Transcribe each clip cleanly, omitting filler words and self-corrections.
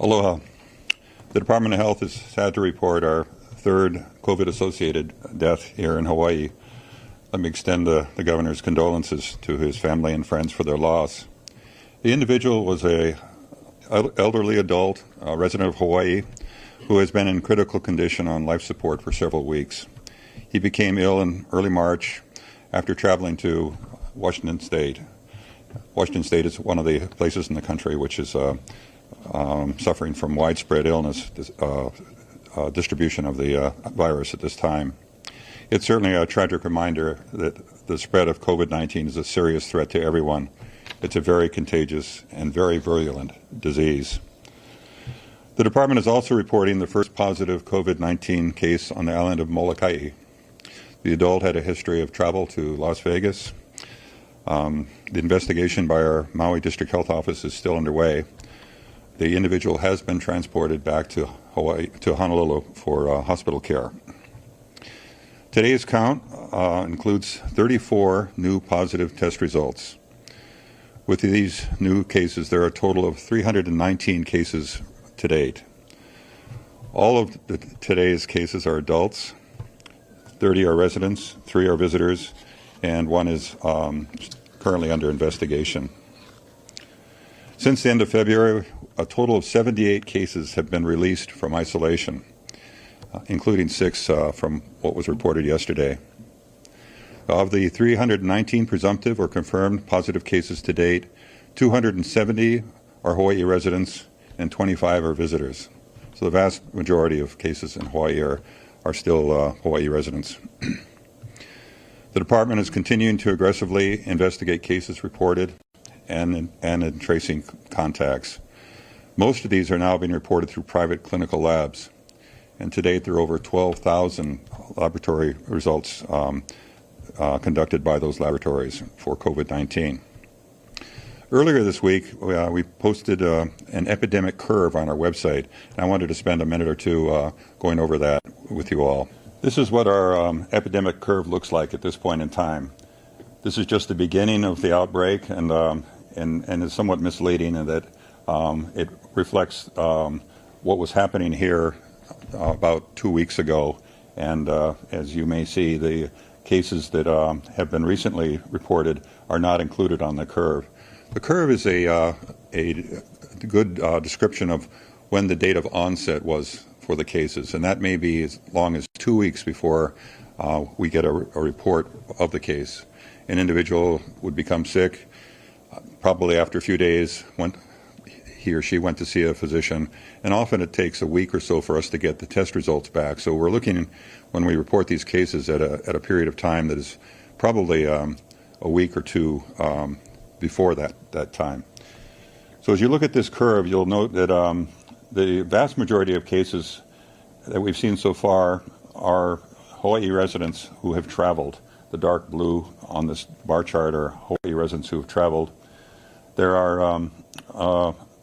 Aloha. The Department of Health is sad to report our third COVID-associated death here in Hawaii. Let me extend the governor's condolences to his family and friends for their loss. The individual was an elderly adult, a resident of Hawaii, who has been in critical condition on life support for several weeks. He became ill in early March after traveling to Washington State. Washington State is one of the places in the country which is suffering from widespread illness, distribution of the virus at this time. It's certainly a tragic reminder that the spread of COVID-19 is a serious threat to everyone. It's a very contagious and very virulent disease. The department is also reporting the first positive COVID-19 case on the island of Molokai. The adult had a history of travel to Las Vegas. The investigation by our Maui District Health Office is still underway. The individual has been transported back to Honolulu for hospital care. Today's count includes 34 new positive test results. With these new cases, there are a total of 319 cases to date. All of today's cases are adults, 30 are residents, 3 are visitors, and 1 is currently under investigation. Since the end of February, a total of 78 cases have been released from isolation, including 6 from what was reported yesterday. Of the 319 presumptive or confirmed positive cases to date, 270 are Hawaii residents and 25 are visitors. So the vast majority of cases in Hawaii are still Hawaii residents. The department is continuing to aggressively investigate cases reported and in tracing contacts. Most of these are now being reported through private clinical labs, and to date there are over 12,000 laboratory results conducted by those laboratories for COVID-19. Earlier this week, we posted an epidemic curve on our website, and I wanted to spend a minute or two going over that with you all. This is what our epidemic curve looks like at this point in time. This is just the beginning of the outbreak, and is somewhat misleading in that it reflects what was happening here about 2 weeks ago. And as you may see, the cases that have been recently reported are not included on the curve. The curve is a good description of when the date of onset was for the cases, and that may be as long as 2 weeks before we get a report of the case. An individual would become sick, probably after a few days when he or she went to see a physician, and often it takes a week or so for us to get the test results back. So we're looking, when we report these cases, at a period of time that is probably a week or two before that time. So as you look at this curve, you'll note that the vast majority of cases that we've seen so far are Hawaii residents who have traveled. The dark blue on this bar chart are Hawaii residents who have traveled. There are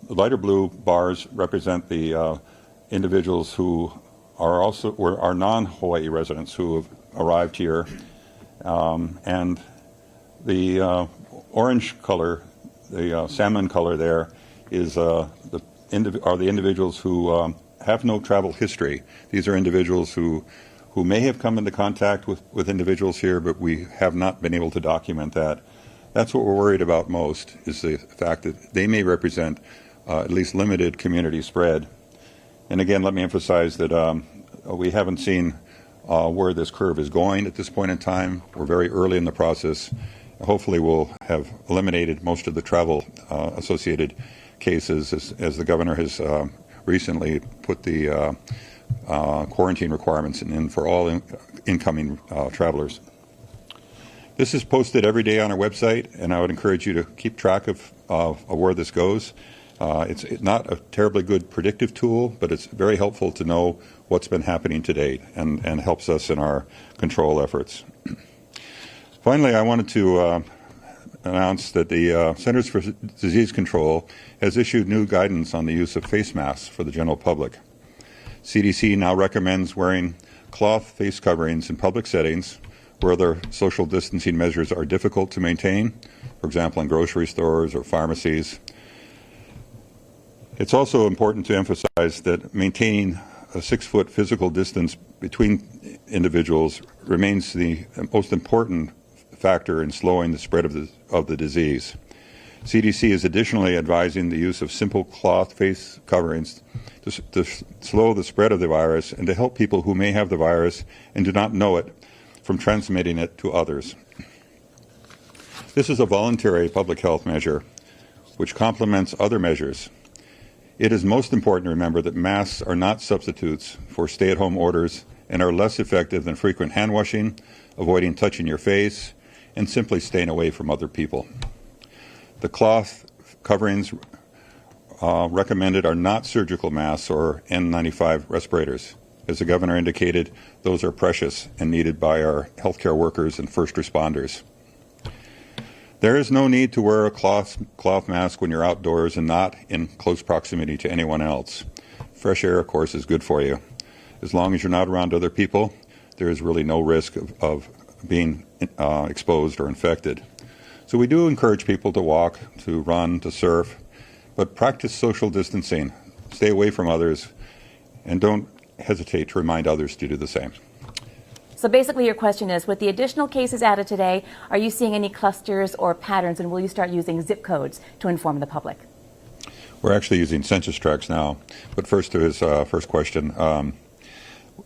lighter blue bars represent the individuals who are non-Hawaii residents who have arrived here, and the orange color, the salmon color there, are the individuals who have no travel history. These are individuals who may have come into contact with individuals here, but we have not been able to document that. That's what we're worried about most, is the fact that they may represent at least limited community spread. And again, let me emphasize that we haven't seen where this curve is going at this point in time. We're very early in the process. Hopefully we'll have eliminated most of the travel associated cases as the governor has recently put the quarantine requirements in for all incoming travelers. This is posted every day on our website, and I would encourage you to keep track of where this goes. It's not a terribly good predictive tool, but it's very helpful to know what's been happening to date and helps us in our control efforts. Finally, I wanted to announce that the Centers for Disease Control has issued new guidance on the use of face masks for the general public. CDC now recommends wearing cloth face coverings in public settings where other social distancing measures are difficult to maintain, for example, in grocery stores or pharmacies. It's also important to emphasize that maintaining a 6-foot physical distance between individuals remains the most important factor in slowing the spread of the disease. CDC is additionally advising the use of simple cloth face coverings to slow the spread of the virus and to help people who may have the virus and do not know it from transmitting it to others. This is a voluntary public health measure which complements other measures. It is most important to remember that masks are not substitutes for stay-at-home orders and are less effective than frequent hand washing, avoiding touching your face, and simply staying away from other people. The cloth coverings recommended are not surgical masks or N95 respirators. As the governor indicated, those are precious and needed by our healthcare workers and first responders. There is no need to wear a cloth mask when you're outdoors and not in close proximity to anyone else. Fresh air, of course, is good for you. As long as you're not around other people, there is really no risk of being exposed or infected. So we do encourage people to walk, to run, to surf, but practice social distancing, stay away from others, and don't hesitate to remind others to do the same. So basically your question is, with the additional cases added today, are you seeing any clusters or patterns, and will you start using zip codes to inform the public? We're actually using census tracts now. But first to his first question,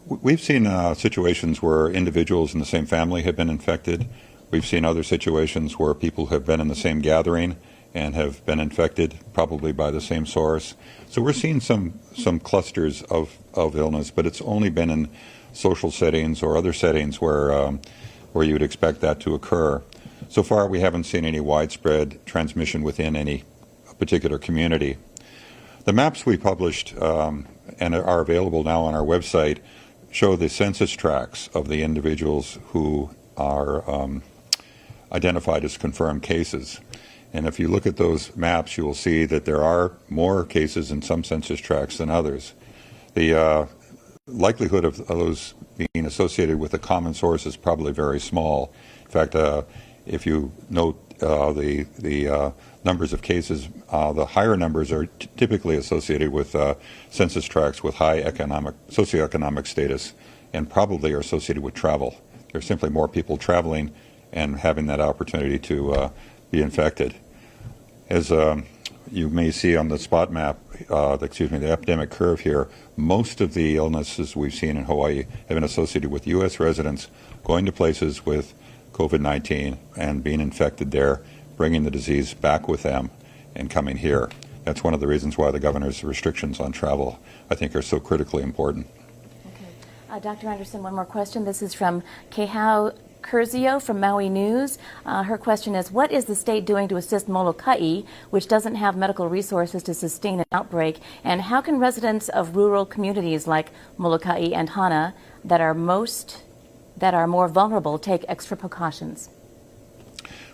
we've seen situations where individuals in the same family have been infected. We've seen other situations where people have been in the same gathering and have been infected, probably by the same source. So we're seeing some clusters of illness, but it's only been in social settings or other settings where you would expect that to occur. So far, we haven't seen any widespread transmission within any particular community. The maps we published and are available now on our website show the census tracts of the individuals who are identified as confirmed cases. And if you look at those maps, you will see that there are more cases in some census tracts than others. The likelihood of those being associated with a common source is probably very small. In fact, if you note the numbers of cases, the higher numbers are typically associated with census tracts with high socioeconomic status, and probably are associated with travel. There's simply more people traveling and having that opportunity to be infected. As you may see on the spot map, the epidemic curve here, most of the illnesses we've seen in Hawaii have been associated with U.S. residents going to places with COVID-19 and being infected there, bringing the disease back with them and coming here. That's one of the reasons why the governor's restrictions on travel, I think, are so critically important. Okay. Dr. Anderson, one more question. This is from Kehau Curzio from Maui News. Her question is, what is the state doing to assist Molokai, which doesn't have medical resources to sustain an outbreak, and how can residents of rural communities like Molokai and Hana that are more vulnerable take extra precautions?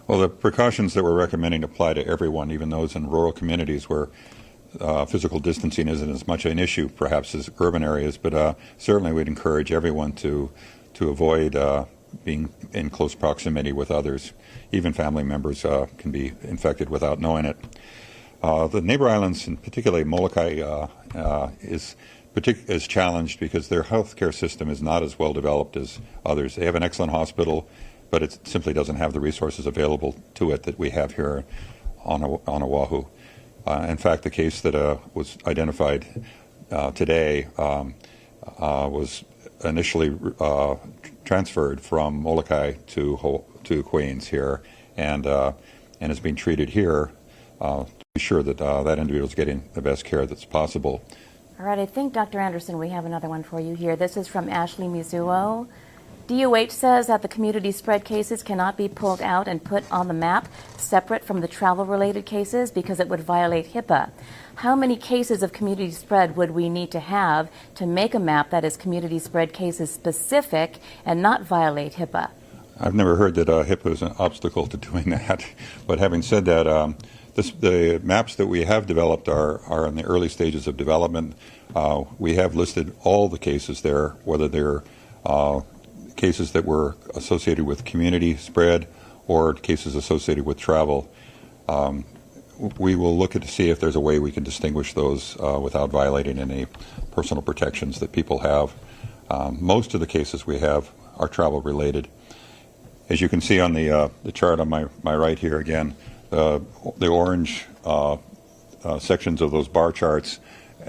Well, the precautions that we're recommending apply to everyone, even those in rural communities where physical distancing isn't as much an issue, perhaps, as urban areas, but certainly we'd encourage everyone to avoid being in close proximity with others. Even family members can be infected without knowing it. The neighbor islands, and particularly Molokai, is challenged because their healthcare system is not as well developed as others. They have an excellent hospital, but it simply doesn't have the resources available to it that we have here on Oahu. In fact, the case that was identified today was initially transferred from Molokai to Queens here, and is being treated here to be sure that that individual is getting the best care that's possible. All right, I think, Dr. Anderson, we have another one for you here. This is from Ashley Mizuo. DOH says that the community spread cases cannot be pulled out and put on the map separate from the travel-related cases because it would violate HIPAA. How many cases of community spread would we need to have to make a map that is community spread cases specific and not violate HIPAA? I've never heard that HIPAA is an obstacle to doing that. But having said that, the maps that we have developed are in the early stages of development. We have listed all the cases there, whether they're cases that were associated with community spread or cases associated with travel. we will look to see if there's a way we can distinguish those without violating any personal protections that people have. Most of the cases we have are travel related. As you can see on the chart on my right here again, the orange sections of those bar charts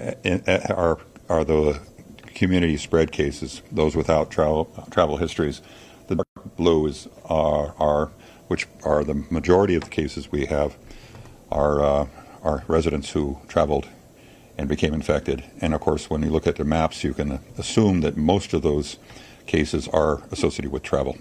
are the community spread cases, those without travel histories. The dark blue which are the majority of the cases we have, are residents who traveled and became infected. And of course, when you look at the maps, you can assume that most of those cases are associated with travel.